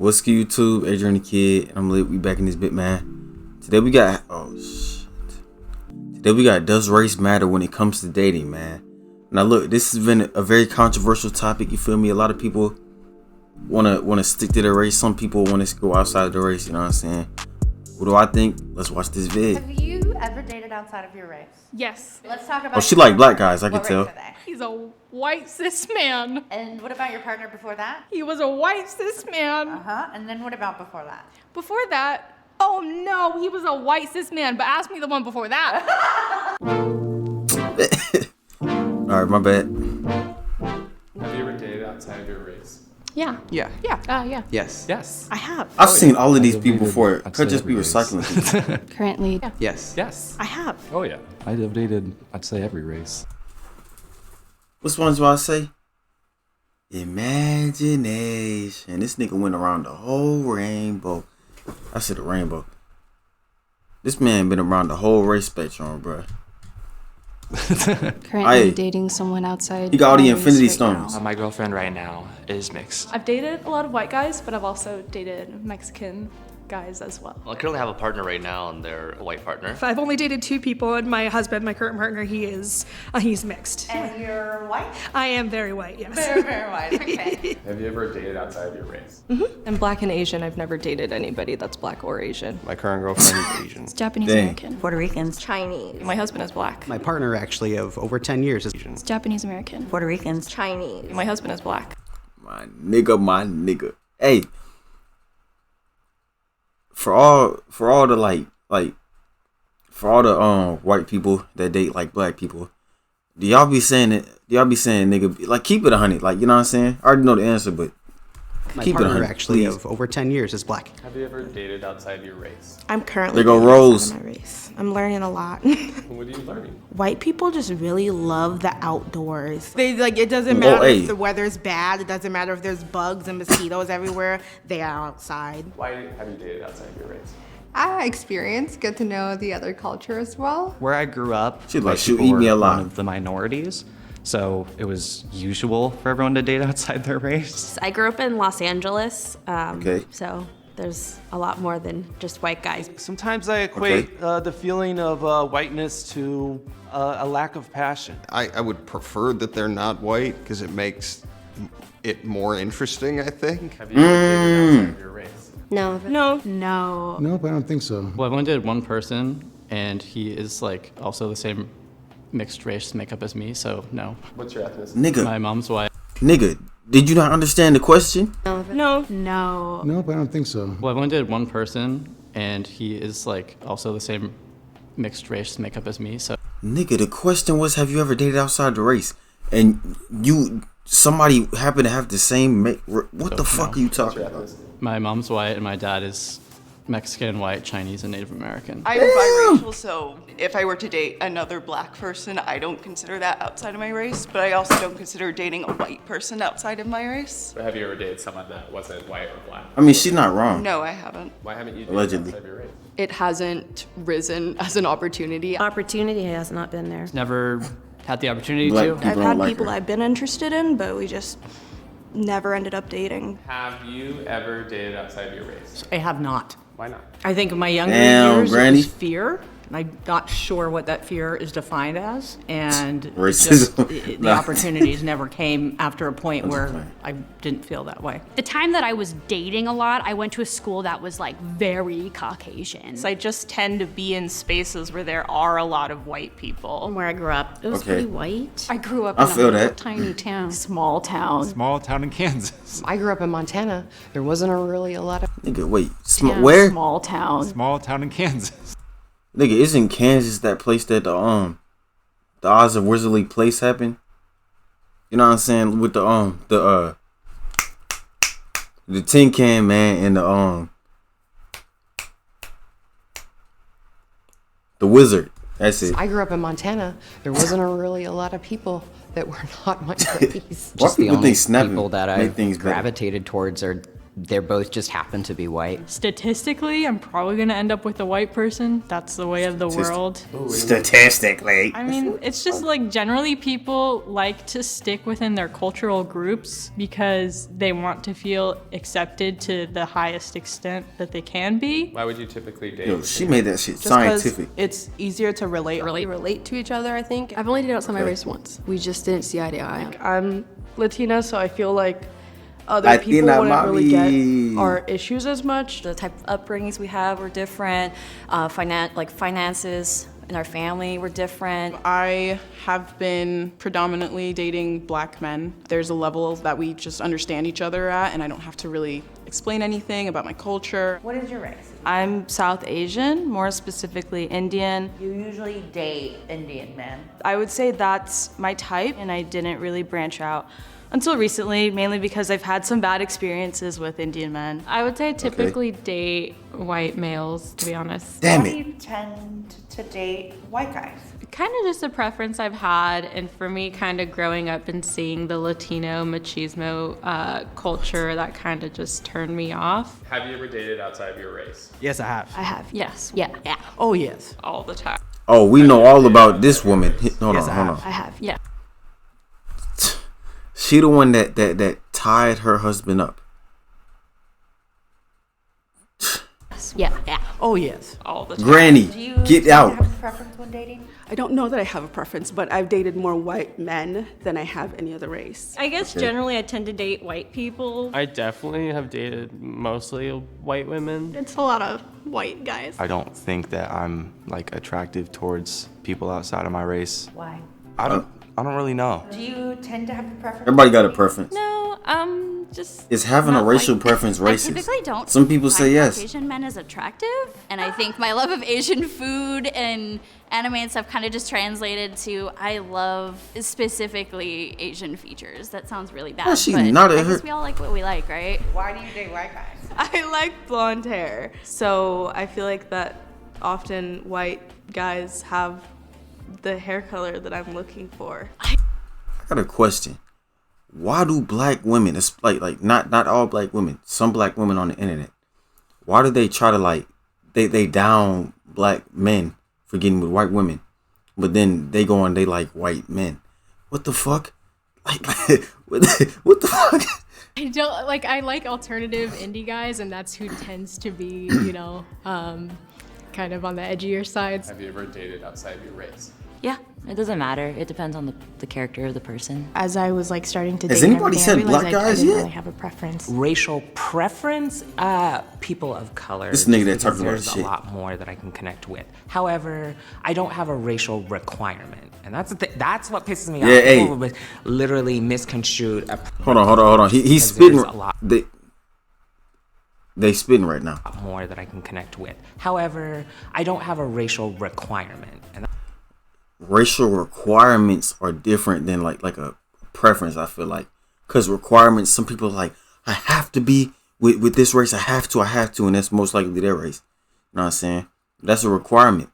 What's good, YouTube? Adriannthakidd. I'm lit. We back in this bit, man. Today we got does race matter when it comes to dating, man? Now look, this has been a very controversial topic. You feel me? A lot of people wanna stick to the race. Some people want to go outside of the race. You know what I'm saying? What do I think? Let's watch this vid. Have you ever dated outside of your race? Yes. Let's talk about. Oh, she like black guys. I can what tell. race are they? He's a white cis man. And what about your partner before that? He was a white cis man. And then what about before that? Before that, oh no, he was a white cis man, but ask me the one before that. Alright, my bad. Have you ever dated outside of your race? Yeah. Yeah. Yeah. Yes. Yes. I have. I've seen all of these people dated before. It outside could just be every race. recycling people. Currently, Yes. Yes. I have. Oh yeah. I'd have dated, I'd say, every race. What's one do I say? Imagination. This nigga went around the whole rainbow. I said the rainbow. This man been around the whole race spectrum, bruh. Currently Aye. dating someone outside. He got all the my race infinity right stones. now. My girlfriend right now is mixed. I've dated a lot of white guys, but I've also dated Mexican guys as well. I currently have a partner right now, and they're a white partner. I've only dated two people, and my husband, my current partner, he's mixed. And you're white? I am very white, yes. Very, very white. Okay. Have you ever dated outside of your race? I'm black and Asian. I've never dated anybody that's black or Asian. My current girlfriend is Asian. Japanese Dang. American. Puerto Ricans, Chinese. My husband is black. My partner, actually, of over 10 years is Asian. Japanese American. Puerto Ricans, Chinese. My husband is black. My nigga. Hey. For all the white people that date like black people, do y'all be saying nigga, like, keep it 100, like, you know what I'm saying? I already know the answer, but My keep it partner, 100, actually, please. of over 10 years is black. Have you ever dated outside your race? I'm currently There go dating Rose. outside of my race. I'm learning a lot. What are you learning? White people just really love the outdoors. They like it doesn't Oh, matter hey. if the weather's bad. It doesn't matter if there's bugs and mosquitoes everywhere. They are outside. Why have you dated outside of your race? Experience, get to know the other culture as well. Where I grew up, She like, white she'll people eat me were alive. one of the minorities, so it was usual for everyone to date outside their race. I grew up in Los Angeles, Okay. so there's a lot more than just white guys. Sometimes I equate Okay. the feeling of whiteness to a lack of passion. I would prefer that they're not white because it makes it more interesting, I think. Have you ever dated outside of your race? No. No. No. Nope, I don't think so. Well, I've only dated one person, and he is like also the same mixed race makeup as me, so no. What's your ethnicity? Nigga, My mom's white. nigga, did you not understand the question? No. No. Nope, I don't think so. Well, I've only dated one person, and he is like also the same mixed race makeup as me, so. Nigga, the question was, have you ever dated outside the race? And somebody happened to have the same what the fuck are you What's talking your about? ethnicity? My mom's white, and my dad is Mexican, white, Chinese, and Native American. I'm biracial, so if I were to date another black person, I don't consider that outside of my race, but I also don't consider dating a white person outside of my race. But have you ever dated someone that wasn't white or black? I mean, she's not wrong. No, I haven't. Why haven't you dated Allegedly. outside of your race? It hasn't risen as an opportunity. Opportunity has not been there. Never had the opportunity Black to. people I've don't had like people her. I've been interested in, but we just never ended up dating. Have you ever dated outside of your race? I have not. Why not? I think in my younger Damn, years Granny. it was fear. And I'm not sure what that fear is defined as. And Racism. the Nah. opportunities never came after a point where fine. I didn't feel that way. The time that I was dating a lot, I went to a school that was like very Caucasian. I just tend to be in spaces where there are a lot of white people. Where I grew up, it was Okay. pretty white. I grew up I in feel a little that. tiny town. Small town. Small town in Kansas. I grew up in Montana. There wasn't really a lot of Nigga, wait, where? small town. Small town in Kansas. Nigga, isn't Kansas that place that the Oz of Wizardly Place happened? You know what I'm saying? With the tin can man and the wizard. That's it. I grew up in Montana. There wasn't really a lot of people that were not my race. Why people think snapping people that make I've things better? gravitated towards are They're both just happen to be white. Statistically, I'm probably gonna end up with a white person. That's the way of the world. Statistically. I mean, it's just like generally people like to stick within their cultural groups because they want to feel accepted to the highest extent that they can be. Why would you typically date? Yo, she made that shit Just 'cause scientific. it's easier to relate to each other, I think. I've only dated outside my Okay. race once. We just didn't see eye to eye. I'm Latina, so I feel like other Latina people wouldn't really mommy. get our issues as much. The type of upbringings we have were different. Finances in our family were different. I have been predominantly dating black men. There's a level that we just understand each other at, and I don't have to really explain anything about my culture. What is your race? I'm South Asian, more specifically Indian. You usually date Indian men. I would say that's my type, and I didn't really branch out until recently, mainly because I've had some bad experiences with Indian men. I would say I typically date white males, to be honest. Damn Why it. do you tend to date white guys? Kind of just a preference I've had, and for me, kind of growing up and seeing the Latino machismo culture, that kind of just turned me off Have you ever dated outside of your race? Yes, I have. I have, yes. Yeah. Oh, yes. all the time. Oh, we know all about this woman. Hold Yes, on, I hold have. on. I have, yeah. She the one that tied her husband up. Yeah. Oh, yes. All the time. Granny, Do you get tend to out. have a preference when dating? I don't know that I have a preference, but I've dated more white men than I have any other race. I guess generally I tend to date white people. I definitely have dated mostly white women. It's a lot of white guys. I don't think that I'm like attractive towards people outside of my race. Why? I don't really know. Do you tend to have a preference? Everybody got a preference. No, just Is having a racial preference racist? I typically don't Some people say find yes. Caucasian men as attractive, and I think my love of Asian food and anime and stuff kind of just translated to I love specifically Asian features. That sounds really bad, Yeah, she but nodded I her- guess we all like what we like, right? Why do you date white guys? I like blonde hair, so I feel like that often white guys have the hair color that I'm looking for. I got a question. Why do black women, it's like not all black women, some black women on the internet, why do they try to like they down black men for getting with white women, but then they go and they like white men? What the fuck? Like what the fuck? I don't like. I like alternative indie guys, and that's who tends to be, kind of on the edgier sides. Have you ever dated outside of your race? Yeah, it doesn't matter. It depends on the character of the person. As I was like starting to Has date and anybody everything, said I realized black I guys didn't yet? really have a preference. Racial preference? People of color. This nigga that because talking about there's shit. a lot more that I can connect with. However, I don't have a racial requirement. And that's what pisses me off. Yeah, hey. People would literally misconstrued a Hold on. He's because spitting. there's a lot They spitting right now. more that I can connect with. However, I don't have a racial requirement. And Racial requirements are different than like a preference. I feel like because requirements, some people are like I have to be with this race. I have to, and that's most likely their race. You know what I'm saying? That's a requirement.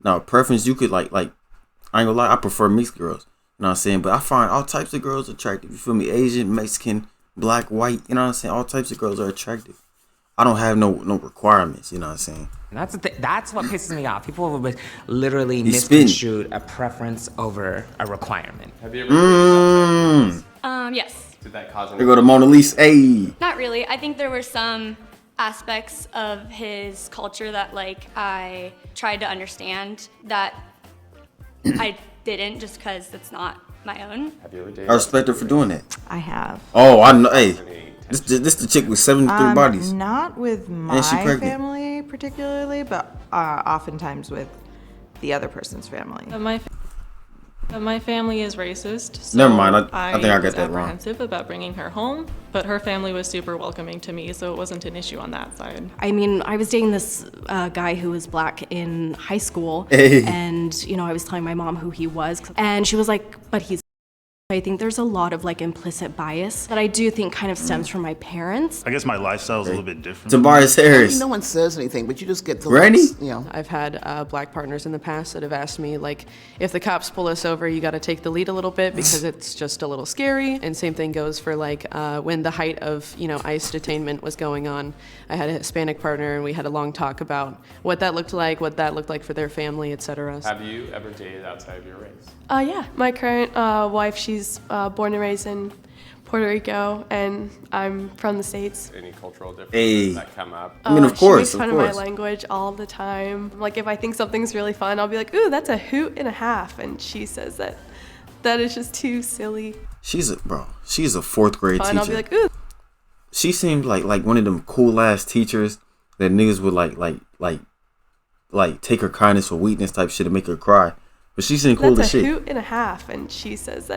Now, a preference, you could like I ain't gonna lie, I prefer mixed girls. You know what I'm saying? But I find all types of girls attractive. You feel me? Asian, Mexican, black, white. You know what I'm saying? All types of girls are attractive. I don't have no requirements. You know what I'm saying? And that's what pisses me off. People would literally He's spitting. misconstrued a preference over a requirement. Have you ever dated outside of your race? Yes. Did that cause any? Here go to Mona Lisa. Hey. Not really. I think there were some aspects of his culture that like I tried to understand that I didn't just because it's not my own. Have you ever dated? I respect her for doing that. I have. Oh, I know. Hey, this the chick with 73 bodies. Not with my And she pregnant. family particularly, but oftentimes with the other person's family. My family is racist. So Never mind, I think I got was that wrong. apprehensive about bringing her home, but her family was super welcoming to me, so it wasn't an issue on that side. I mean, I was dating this guy who was black in high school, Hey. and I was telling my mom who he was, and she was like, "But he's I think there's a lot of like implicit bias that I do think kind of stems from my parents. I guess my lifestyle is a little bit different. Tobias Harris. No one says anything, but you just get the Randy? looks, you know. I've had black partners in the past that have asked me, like, if the cops pull us over, you got to take the lead a little bit because it's just a little scary. And same thing goes for like when the height of, ICE detainment was going on. I had a Hispanic partner and we had a long talk about what that looked like for their family, etc. Have you ever dated outside of your race? Yeah, my current wife, she's born and raised in Puerto Rico, and I'm from the States. Any cultural differences that come up? I mean, of course, she makes fun of my language all the time. Like, if I think something's really fun, I'll be like, ooh, that's a hoot and a half. And she says that is just too silly. She's a fourth grade Fun. teacher. I'll be like, ooh. She seemed like one of them cool ass teachers that niggas would like take her kindness for weakness type shit to make her cry. But she seemed cool as shit. That's a hoot and a half. And she says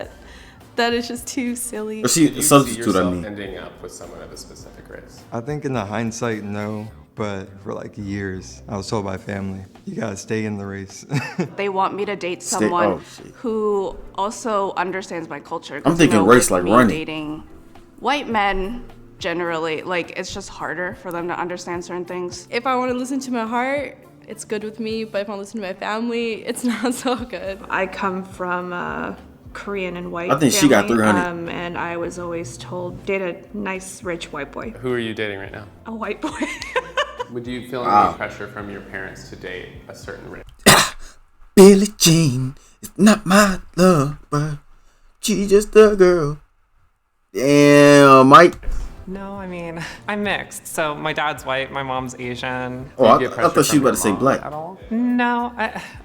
that is just too silly. Or she Do you substitute, see yourself I mean. ending up with someone of a specific race? I think in the hindsight, no. But for like years, I was told by family, you gotta stay in the race. They want me to date Stay- someone oh, shit. who also understands my culture. I'm thinking race like me running. Dating white men, generally, like, it's just harder for them to understand certain things. If I want to listen to my heart, it's good with me. But if I want to listen to my family, it's not so good. I come from Korean and white I think she got 300. and I was always told, date a nice, rich white boy. Who are you dating right now? A white boy. Would you feel Wow. any pressure from your parents to date a certain race? Billie Jean is not my lover. She's just a girl. Damn, Mike. No, I mean, I'm mixed. So my dad's white, my mom's Asian. Oh, I thought she was about to say black. No,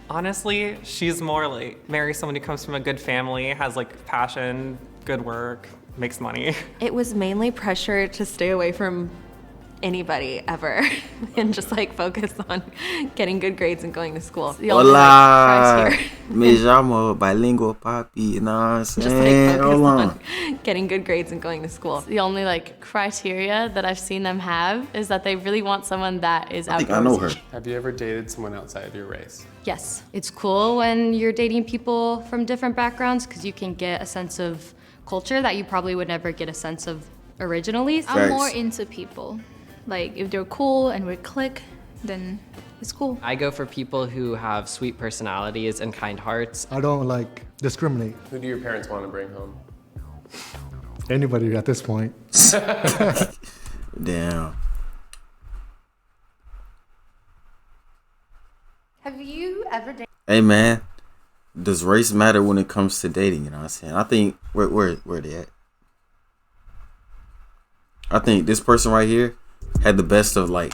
honestly, she's more like marry someone who comes from a good family, has like passion, good work, makes money. It was mainly pressure to stay away from anybody ever and just like focus on getting good grades and going to school. The only, Hola, like, me llamo bilingual papi, you know what I'm just like saying? focus Hold on. on getting good grades and going to school. The only like criteria that I've seen them have is that they really want someone that is I think outdoorsy. I know her. Have you ever dated someone outside of your race? Yes, it's cool when you're dating people from different backgrounds because you can get a sense of culture that you probably would never get a sense of originally. I'm more into people. Like, if they're cool and we click, then it's cool. I go for people who have sweet personalities and kind hearts. I don't like discriminate. Who do your parents want to bring home? Anybody at this point. Damn. Have you ever dated? Hey man, does race matter when it comes to dating? You know what I'm saying? I think where they at? I think this person right here had the best of like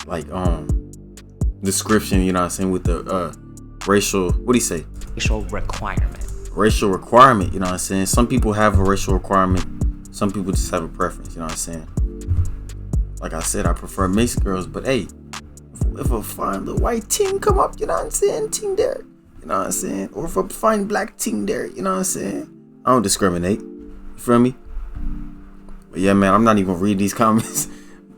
description. You know what I'm saying, with the racial. What do you say? Racial requirement. Racial requirement. You know what I'm saying? Some people have a racial requirement. Some people just have a preference. You know what I'm saying? Like I said, I prefer mixed girls, but hey, if a fine little white teen come up, you know what I'm saying, teen there, you know what I'm saying, or if a fine black teen there, you know what I'm saying, I don't discriminate. You feel me? But yeah, man, I'm not even gonna read these comments.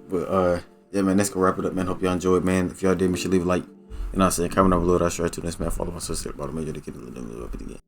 But yeah, man, let's go wrap it up, man. Hope y'all enjoyed, man. If y'all did, make sure to leave a like. You know what I'm saying? Comment down below. That's right to this, man. Follow my sister about a major to get a little bit again.